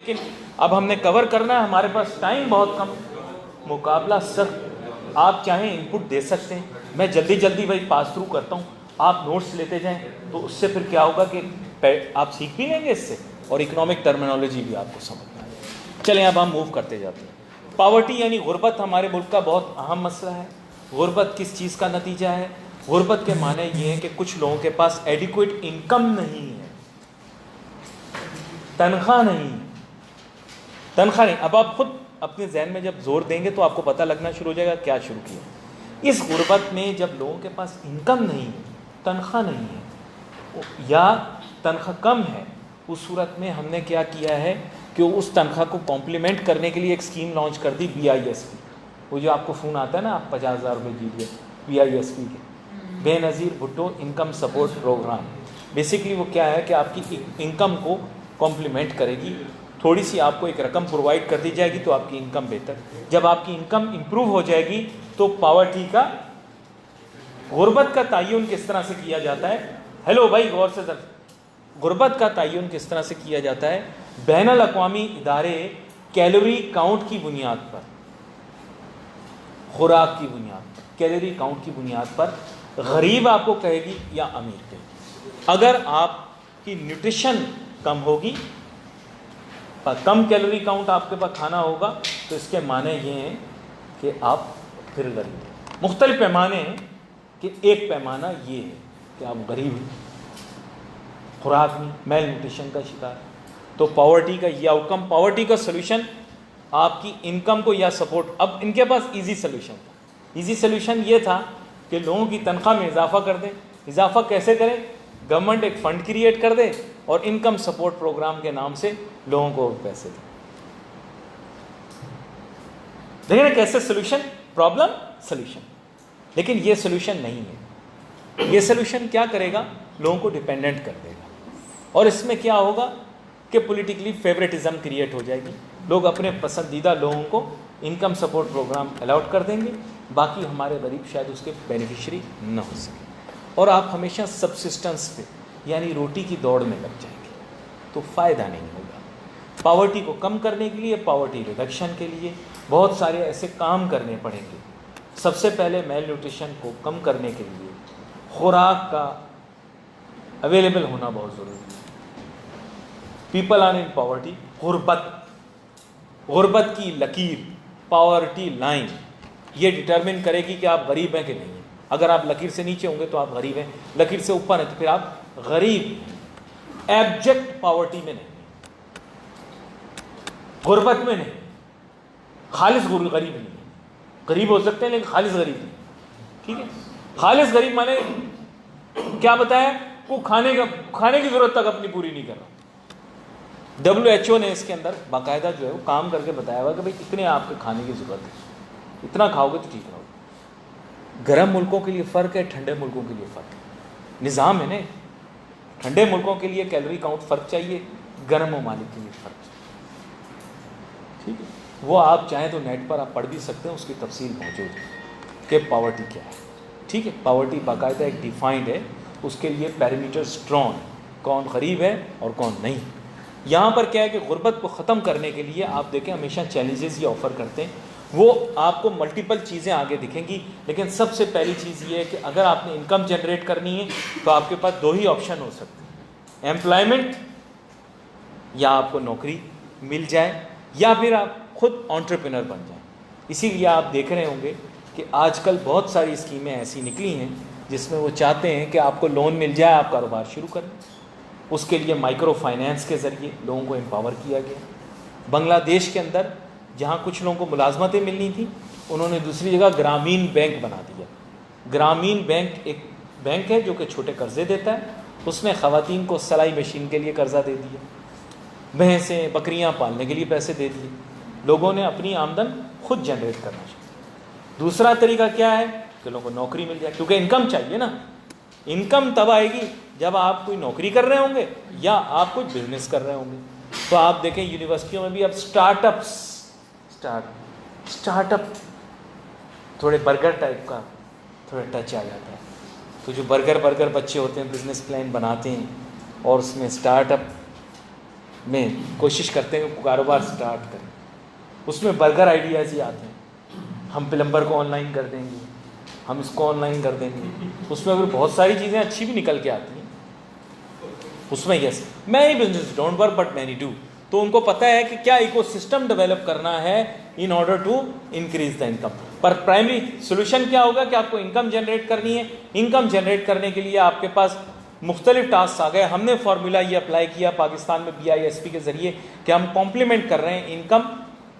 लेकिन अब हमने कवर करना है, हमारे पास टाइम बहुत कम, मुकाबला सख्त। आप चाहें इनपुट दे सकते हैं, मैं जल्दी जल्दी वही पास थ्रू करता हूँ, आप नोट्स लेते जाएं, तो उससे फिर क्या होगा कि आप सीख भी लेंगे इससे, और इकोनॉमिक टर्मिनोलॉजी भी आपको समझ में आएगी। चलें अब हम मूव करते जाते हैं। पावर्टी यानी गुर्बत हमारे मुल्क का बहुत अहम मसला है। गुर्बत किस चीज़ का नतीजा है? गुर्बत के माने ये हैं कि कुछ लोगों के पास एडिक्वेट इनकम नहीं है, तनख्वाह नहीं है, तनख्वाह नहीं। अब आप खुद अपने जहन में जब जोर देंगे तो आपको पता लगना शुरू हो जाएगा क्या शुरू किया। इस गुर्बत में जब लोगों के पास इनकम नहीं है, तनख्वाह नहीं है या तनख्वाह कम है, उस सूरत में हमने क्या किया है कि उस तनख्वाह को कॉम्प्लीमेंट करने के लिए एक स्कीम लॉन्च कर दी, BISP। वो जो आपको फ़ोन आता है ना, आप 50,000 रुपये जीतिए, BISP के, Benazir Bhutto income support program. Basically वो क्या है कि आपकी इनकम को कॉम्प्लीमेंट करेगी, थोड़ी सी आपको एक रकम प्रोवाइड कर दी जाएगी तो आपकी इनकम बेहतर। जब आपकी इनकम इम्प्रूव हो जाएगी तो पावर्टी का, गुर्बत का तयन किस तरह से किया जाता है? हेलो भाई, गौर से सर, गुर्बत का तयन किस तरह से किया जाता है? बैनुल अक़वामी इदारे कैलोरी काउंट की बुनियाद पर, खुराक की बुनियाद पर, कैलोरी काउंट की बुनियाद पर गरीब आपको कहेगी या अमीर कहेगी। अगर आपकी न्यूट्रिशन कम होगी, कम कैलोरी काउंट आपके पास खाना होगा, तो इसके माने ये हैं कि आप फिर गरीब। मुख्तलिफ पैमाने हैं कि एक पैमाना ये है कि आप गरीब हैं, खुराक नहीं, मेल न्यूट्रिशन का शिकार। तो पावर्टी का ये आउटकम, पावर्टी का सोल्यूशन आपकी इनकम को या सपोर्ट। अब इनके पास इजी सोल्यूशन था। इजी सोल्यूशन ये था कि लोगों की तनख्वाह में इजाफा कर दें। इजाफा कैसे करें? गवर्नमेंट एक फ़ंड क्रिएट कर दे और इनकम सपोर्ट प्रोग्राम के नाम से लोगों को पैसे दें। देखिए ना कैसे सोल्यूशन, प्रॉब्लम सोल्यूशन। लेकिन ये सोल्यूशन नहीं है। ये सोल्यूशन क्या करेगा? लोगों को डिपेंडेंट कर देगा, और इसमें क्या होगा कि पॉलिटिकली फेवरेटिज्म क्रिएट हो जाएगी। लोग अपने पसंदीदा लोगों को इनकम सपोर्ट प्रोग्राम अलाउट कर देंगे, बाकी हमारे गरीब शायद उसके बेनिफिशरी न हो सके, और आप हमेशा सबसिस्टेंस पे यानी रोटी की दौड़ में लग जाएंगे, तो फ़ायदा नहीं होगा। पावर्टी को कम करने के लिए, पावर्टी रिडक्शन के लिए बहुत सारे ऐसे काम करने पड़ेंगे। सबसे पहले मेल न्यूट्रिशन को कम करने के लिए खुराक का अवेलेबल होना बहुत ज़रूरी है। पीपल आर इन पावर्टी, गुर्बत की लकीर, पावर्टी लाइन, ये डिटरमिन करेगी कि आप गरीब हैं कि नहीं हैं। अगर आप लकीर से नीचे होंगे तो आप गरीब हैं, लकीर से ऊपर हैं तो फिर आप गरीब, एब्जेक्ट पावर्टी में नहीं, गुर्बत में नहीं, खालिस गरीब नहीं। गरीब हो सकते हैं लेकिन खालिस गरीब नहीं, ठीक है? खालिस गरीब माने क्या बताया? वो खाने की जरूरत तक अपनी पूरी नहीं कर रहा। WHO ने इसके अंदर बाकायदा जो है वो काम करके बताया हुआ कि भाई इतने आपके खाने की ज़रूरत है, इतना खाओगे तो ठीक रहोगे। गर्म मुल्कों के लिए फ़र्क है, ठंडे मुल्कों के लिए फ़र्क है, निज़ाम है ना। ठंडे मुल्कों के लिए कैलोरी काउंट फ़र्क चाहिए, गर्म ममालिक के लिए फ़र्क चाहिए, ठीक है? वो आप चाहें तो नेट पर आप पढ़ भी सकते हैं, उसकी तफसील मौजूद है कि पावर्टी क्या है, ठीक है? पावर्टी बाकायदा एक डिफाइंड है, उसके लिए पैरामीटर स्ट्रॉन्ग, कौन गरीब है और कौन नहीं। यहाँ पर क्या है कि गुर्बत को ख़त्म करने के लिए आप देखें हमेशा चैलेंजेस ये ऑफ़र करते हैं, वो आपको मल्टीपल चीज़ें आगे दिखेंगी। लेकिन सबसे पहली चीज़ ये है कि अगर आपने इनकम जनरेट करनी है तो आपके पास दो ही ऑप्शन हो सकते हैं, एम्प्लॉयमेंट, या आपको नौकरी मिल जाए, या फिर आप खुद एंटरप्रेन्योर बन जाएं। इसीलिए आप देख रहे होंगे कि आजकल बहुत सारी स्कीमें ऐसी निकली हैं जिसमें वो चाहते हैं कि आपको लोन मिल जाए, आप कारोबार शुरू करें। उसके लिए माइक्रो फाइनेंस के ज़रिए लोगों को एम्पावर किया गया। बांग्लादेश के अंदर जहाँ कुछ लोगों को मुलाजमतें मिलनी थी, उन्होंने दूसरी जगह ग्रामीण बैंक बना दिया। ग्रामीण बैंक एक बैंक है जो कि छोटे कर्ज़े देता है, उसने ख़वातीन को सिलाई मशीन के लिए कर्ज़ा दे दिया, भैंसें बकरियां पालने के लिए पैसे दे दिए। लोगों ने अपनी आमदन खुद जनरेट करना चाहिए। दूसरा तरीका क्या है कि लोगों को नौकरी मिल जाए, क्योंकि इनकम चाहिए ना। इनकम तब आएगी जब आप कोई नौकरी कर रहे होंगे या आप कोई बिजनेस कर रहे होंगे। तो आप देखें यूनिवर्सिटियों में भी अब स्टार्टअप थोड़े बर्गर टाइप का थोड़ा टच आ जाता है। तो जो बर्गर बच्चे होते हैं बिजनेस प्लान बनाते हैं और उसमें स्टार्टअप में कोशिश करते हैं कि कारोबार स्टार्ट करें। उसमें बर्गर आइडियाज़ ही आते हैं, हम प्लम्बर को ऑनलाइन कर देंगे, हम इसको ऑनलाइन कर देंगे। उसमें अगर बहुत सारी चीज़ें अच्छी भी निकल के आती हैं उसमें, yes many business don't work but many do. तो उनको पता है कि क्या इकोसिस्टम डेवलप करना है in order to increase the income. पर प्राइमरी सोल्यूशन क्या होगा कि आपको इनकम जनरेट करनी है। इनकम जनरेट करने के लिए आपके पास मुख्तलिफ टास्क आ गए। हमने फॉर्मूला ये अप्लाई किया पाकिस्तान में BISP के ज़रिए कि हम कॉम्प्लीमेंट कर रहे हैं income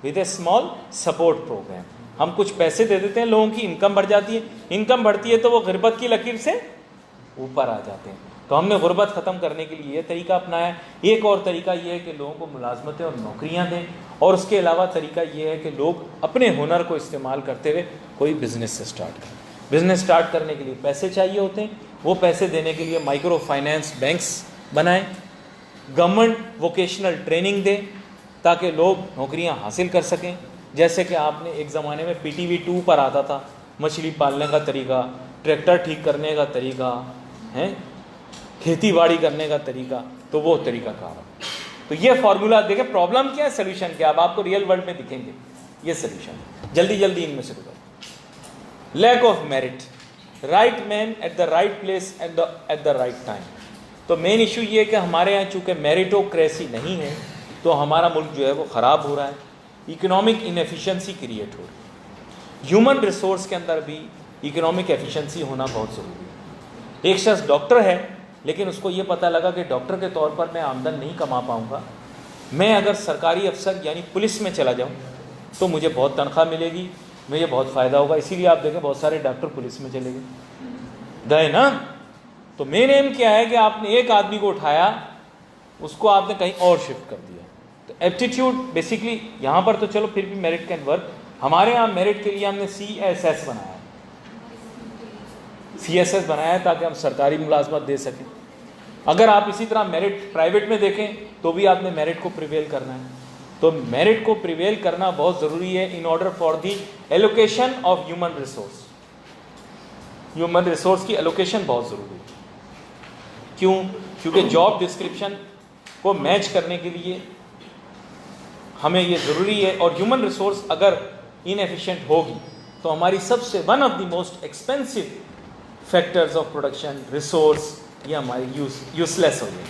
with a small support program. हम कुछ पैसे दे देते हैं, लोगों की इनकम बढ़ जाती है। इनकम बढ़ती है तो वो गुर्बत की लकीर से ऊपर आ जाते हैं। तो हमने गुर्बत ख़त्म करने के लिए ये तरीका अपनाया। एक और तरीका ये है कि लोगों को मुलाजमतें और नौकरियां दें, और उसके अलावा तरीका ये है कि लोग अपने हुनर को इस्तेमाल करते हुए कोई बिज़नेस स्टार्ट करें। बिज़नेस स्टार्ट करने के लिए पैसे चाहिए होते हैं, वो पैसे देने के लिए माइक्रो फाइनेंस बैंक्स बनाएं, गवर्नमेंट वोकेशनल ट्रेनिंग दें ताकि लोग नौकरियां हासिल कर सकें। जैसे कि आपने एक ज़माने में PTV 2 पर आता था, मछली पालने का तरीका, ट्रैक्टर ठीक करने का तरीका है, खेती बाड़ी करने का तरीका, तो वो तरीका कार। तो ये फार्मूला देखें, प्रॉब्लम क्या है, सोल्यूशन क्या, अब आपको रियल वर्ल्ड में दिखेंगे ये सोल्यूशन। जल्दी जल्दी इनमें से बताओ। Lack of merit, right man at the right place at the right time. तो मेन इशू ये है कि हमारे यहाँ चूँकि मेरिटोक्रेसी नहीं है तो हमारा मुल्क जो है वो ख़राब हो रहा है, इकोनॉमिक इनएफिशिएंसी क्रिएट हो रही है। ह्यूमन रिसोर्स के अंदर भी इकोनॉमिक एफिशिएंसी होना बहुत ज़रूरी है। एक शख्स डॉक्टर है लेकिन उसको ये पता लगा कि डॉक्टर के तौर पर मैं आमदन नहीं कमा पाऊँगा, मैं अगर सरकारी अफसर यानी पुलिस में चला जाऊँ तो मुझे बहुत तनख्वाह मिलेगी, मुझे बहुत फ़ायदा होगा। इसीलिए आप देखें बहुत सारे डॉक्टर पुलिस में चले गए ना। तो मेन एम क्या है कि आपने एक आदमी को उठाया, उसको आपने कहीं और शिफ्ट कर दिया। तो एप्टीट्यूड बेसिकली यहाँ पर तो चलो फिर भी मेरिट कैन वर्क। हमारे यहाँ मेरिट के लिए हमने CSS बनाया, CSS बनाया ताकि हम सरकारी मुलाजमत दे सकें। अगर आप इसी तरह मेरिट प्राइवेट में देखें तो भी आपने मेरिट को प्रिवेल करना है। तो मेरिट को प्रिवेल करना बहुत ज़रूरी है in order for the allocation of human resource. Human resource की एलोकेशन बहुत ज़रूरी है। क्यों? क्योंकि जॉब डिस्क्रिप्शन को मैच करने के लिए हमें ये ज़रूरी है। और ह्यूमन रिसोर्स अगर इनएफिशिएंट होगी तो हमारी सबसे one of the most expensive factors of production resource ये हमारी यूजलेस हो गई।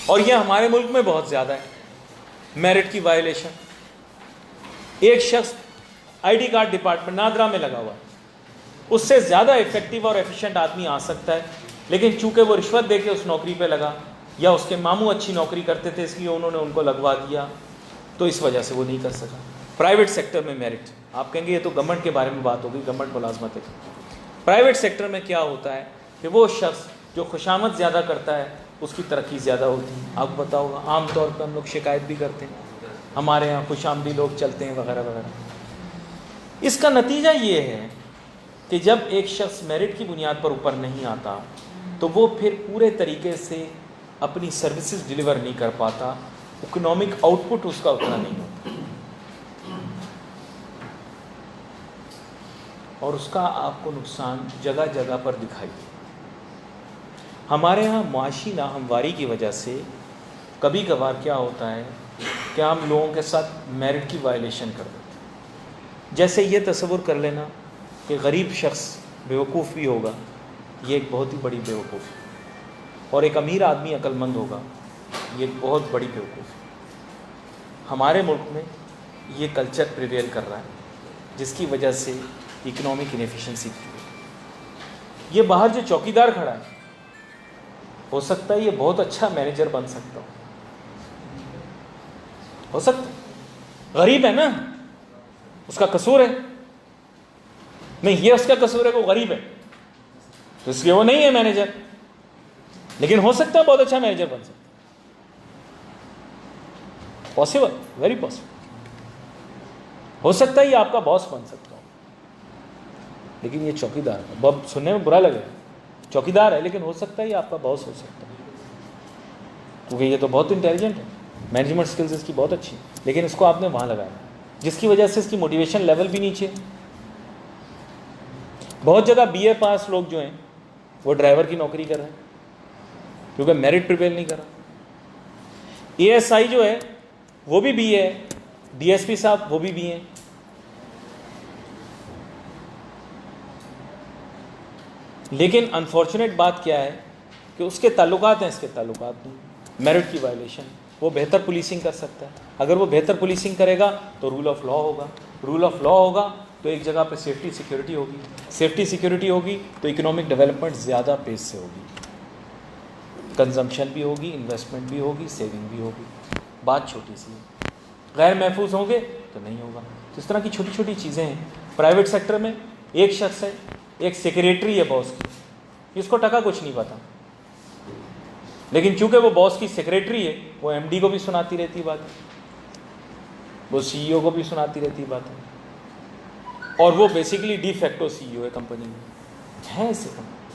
और ये हमारे मुल्क में बहुत ज़्यादा है मेरिट की वायलेशन। एक शख्स ID कार्ड डिपार्टमेंट नादरा में लगा हुआ है, उससे ज़्यादा इफेक्टिव और एफिशिएंट आदमी आ सकता है, लेकिन चूंकि वो रिश्वत दे के उस नौकरी पे लगा या उसके मामू अच्छी नौकरी करते थे इसलिए उन्होंने उनको लगवा दिया, तो इस वजह से वो नहीं कर सका। प्राइवेट सेक्टर में मेरिट, आप कहेंगे ये तो गवर्नमेंट के बारे में बात होगी, गवर्नमेंट मुलाजमत है। प्राइवेट सेक्टर में क्या होता है कि वो शख्स जो खुशामद ज़्यादा करता है उसकी तरक्की ज़्यादा होती है। आपको पता होगा आमतौर पर हम लोग शिकायत भी करते हैं, हमारे यहाँ खुशामदी लोग चलते हैं वगैरह वगैरह। इसका नतीजा ये है कि जब एक शख्स मेरिट की बुनियाद पर ऊपर नहीं आता तो वो फिर पूरे तरीके से अपनी सर्विसेज डिलीवर नहीं कर पाता, इकोनॉमिक आउटपुट उसका उतना नहीं होता और उसका आपको नुकसान जगह जगह पर दिखाई दे। हमारे यहाँ मुआशी नाहमवारी की वजह से कभी कभार क्या होता है कि हम लोगों के साथ मेरिट की वायलेशन कर देते हैं। जैसे ये तसव्वुर कर लेना कि गरीब शख्स बेवकूफ़ भी होगा, ये एक बहुत ही बड़ी बेवकूफ़ी, और एक अमीर आदमी अक्लमंद होगा, ये एक बहुत बड़ी बेवकूफ़ी। हमारे मुल्क में ये कल्चर प्रिवेल कर रहा है जिसकी वजह से इकोनॉमिक इनएफिशिएंसी की। ये बाहर जो चौकीदार खड़ा है हो सकता है ये बहुत अच्छा मैनेजर बन सकता हो सकता है, गरीब है ना, उसका कसूर है नहीं, ये उसका कसूर है, वो गरीब है तो इसलिए वो नहीं है मैनेजर, लेकिन हो सकता है बहुत अच्छा मैनेजर बन सकता है। Possible, very possible. हो सकता है ये आपका बॉस बन सकता हो, लेकिन ये चौकीदार है। बहुत सुनने में बुरा लगेगा, चौकीदार है लेकिन हो सकता है ये आपका बॉस हो सकता है, क्योंकि ये तो बहुत इंटेलिजेंट है, मैनेजमेंट स्किल्स इसकी बहुत अच्छी, लेकिन इसको आपने वहाँ लगाया जिसकी वजह से इसकी मोटिवेशन लेवल भी नीचे। बहुत जगह BA पास लोग जो हैं वो ड्राइवर की नौकरी कर रहे हैं क्योंकि मेरिट प्रिवेल नहीं कर रहा। ASI जो है वो भी BA है, DSP साहब वो भी BA हैं। लेकिन अनफॉर्चुनेट बात क्या है कि उसके ताल्लुकात हैं, इसके ताल्लुकात नहीं। मेरिट की वायलेशन, वो बेहतर पुलिसिंग कर सकता है। अगर वो बेहतर पुलिसिंग करेगा तो रूल ऑफ लॉ होगा, रूल ऑफ लॉ होगा तो एक जगह पे सेफ्टी सिक्योरिटी होगी, सेफ्टी सिक्योरिटी होगी तो इकोनॉमिक डेवलपमेंट ज़्यादा पेस से होगी, कंजम्पशन भी होगी, इन्वेस्टमेंट भी होगी, सेविंग भी होगी। बात छोटी सी है। गैर महफूज होंगे तो नहीं होगा। तो इस तरह की छोटी छोटी चीज़ें हैं। प्राइवेट सेक्टर में एक शख्स है, एक सेक्रेटरी है बॉस की, इसको टका कुछ नहीं पता, लेकिन चूंकि वो बॉस की सेक्रेटरी है, वो MD को भी सुनाती रहती बात, वो CEO को भी सुनाती रहती बात, और वो बेसिकली डी फैक्टो CEO है कंपनी में, है ऐसे कंपनी।